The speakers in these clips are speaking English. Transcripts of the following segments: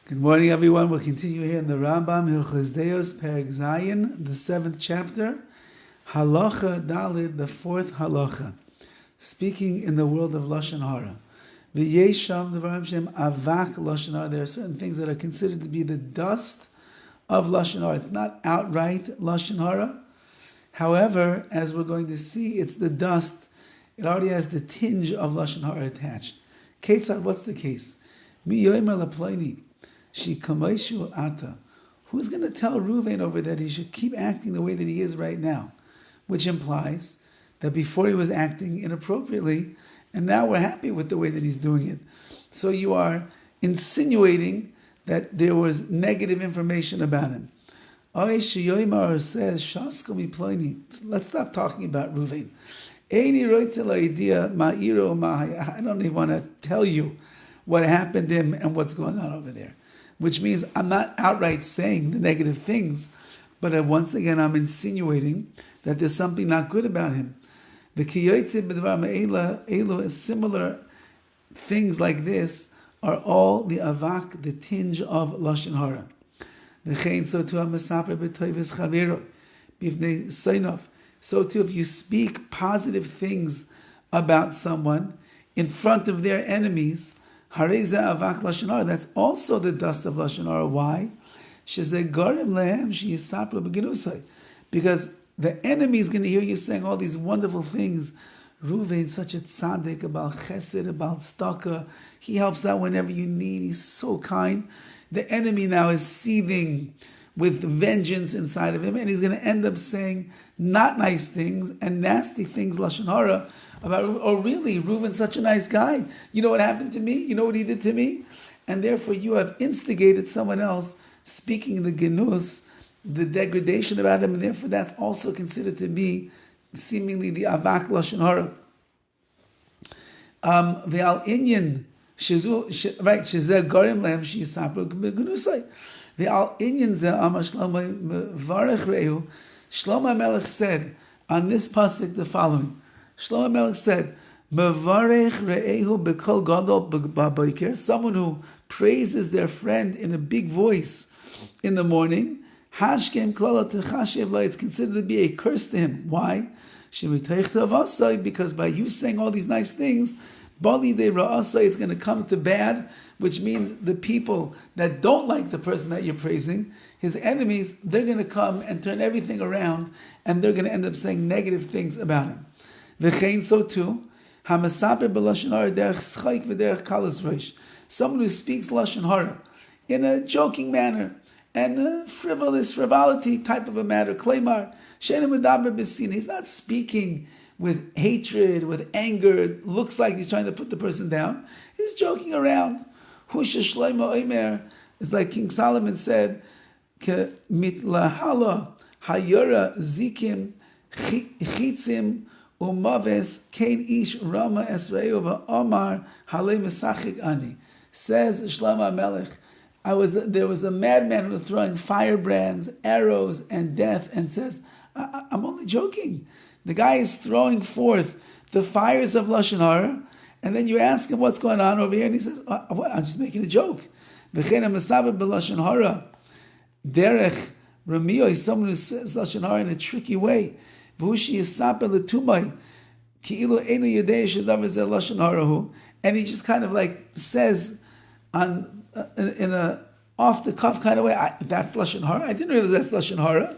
Good morning, everyone. We'll continue here in the RAMBAM, Hilchos Deos, Perek Zayin, the 7th chapter, Halacha Dalid, the 4th Halacha, speaking in the world of Lashon HaRa. V'yesham devarim shem avak Lashon HaRa. There are certain things that are considered to be the dust of Lashon HaRa. It's not outright Lashon HaRa. However, as we're going to see, it's the dust. It already has the tinge of Lashon HaRa attached. Ketzad, what's the case? Mi yoymer laploini. Who's going to tell Reuven over that he should keep acting the way that he is right now? Which implies that before he was acting inappropriately, and now we're happy with the way that he's doing it. So you are insinuating that there was negative information about him. Says, let's stop talking about Reuven. I don't even want to tell you what happened to him and what's going on over there. Which means I'm not outright saying the negative things, but once again I'm insinuating that there's something not good about him. The similar things like this are all the avak, the tinge of Lashon HaRa. So too, if you speak positive things about someone in front of their enemies, that's also the dust of Lashon HaRa. Why? Because the enemy is going to hear you saying all these wonderful things. Reuven, such a tzaddik, about chesed, about tzedakah. He helps out whenever you need. He's so kind. The enemy now is seething with vengeance inside of him, and he's going to end up saying not nice things and nasty things, Lashon HaRa, about, oh really, Reuven's such a nice guy. You know what happened to me? You know what he did to me? And therefore you have instigated someone else speaking the genus, the degradation about him, and therefore that's also considered to be seemingly the avak Lashon HaRa. Ve'al inyan, right, shezeh garim lehem she'yisapru b'genusai. Ve'al inyan zeh amar Shlomo mevarech re'ehu. Shlomo Melech said on this pasuk the following. Shlomo Melech said, "Mevarech re'ehu b'kol gadol b'boker." Someone who praises their friend in a big voice in the morning. Hashkem klala techashev la. It's considered to be a curse to him. Why? Because by you saying all these nice things, bali de ra'asa, it's going to come to bad, which means the people that don't like the person that you're praising, his enemies, they're going to come and turn everything around, and they're going to end up saying negative things about him. V'chein, so too, hamasaper b'lashon hara derech schaik v'derech kalos rosh. Someone who speaks lashon hara in a joking manner and a frivolity type of a matter. Kleimar she'enu medaber b'sin. He's not speaking with hatred, with anger. It looks like he's trying to put the person down. He's joking around. Husha shloimo omer. It's like King Solomon said, "Ke mitlahala hayora zikim chitzim." Umaves kain ish rama esrei Omar halei mesachik ani. Says Shlomo Melech, there was a madman who was throwing firebrands, arrows, and death, and says, I'm only joking. The guy is throwing forth the fires of Lashon HaRa, and then you ask him what's going on over here, and he says, what? I'm just making a joke. V'chein ha'mesaber b'Lashon HaRa derech ramio is someone who says Lashon HaRa in a tricky way. And he just kind of like says in a off the cuff kind of way, that's Lashon HaRa. I didn't realize that's Lashon HaRa.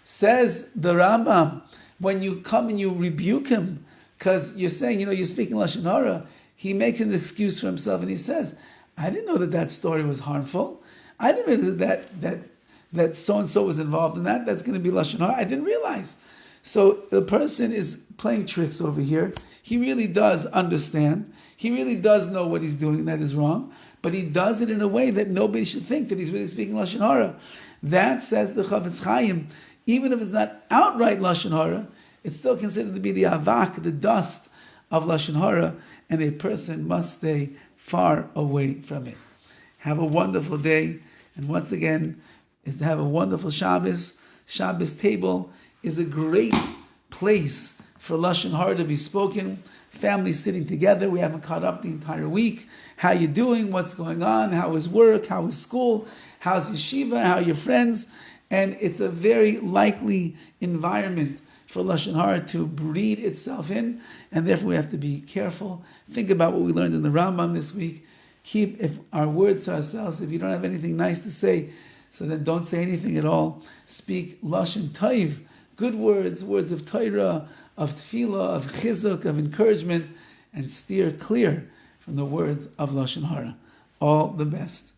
Says the RAMBAM, when you come and you rebuke him because you're saying, you're speaking Lashon HaRa, he makes an excuse for himself and he says, I didn't know that story was harmful. I didn't know that so-and-so was involved in that. That's going to be Lashon HaRa. I didn't realize. So the person is playing tricks over here. He really does understand. He really does know what he's doing that is wrong. But he does it in a way that nobody should think that he's really speaking Lashon HaRa. That, says the Chavetz Chaim, even if it's not outright Lashon HaRa, it's still considered to be the avak, the dust of Lashon HaRa, and a person must stay far away from it. Have a wonderful day, and once again, have a wonderful Shabbos. Shabbos table is a great place for Lashon HaRa to be spoken. Families sitting together. We haven't caught up the entire week. How you doing? What's going on? How is work? How is school? How's yeshiva? How are your friends? And it's a very likely environment for Lashon HaRa to breed itself in, and therefore we have to be careful. Think about what we learned in the RAMBAM this week. Keep our words to ourselves. If you don't have anything nice to say, so then don't say anything at all. Speak Lashon Tov, good words, words of Torah, of tefillah, of chizuk, of encouragement, and steer clear from the words of Lashon HaRa. All the best.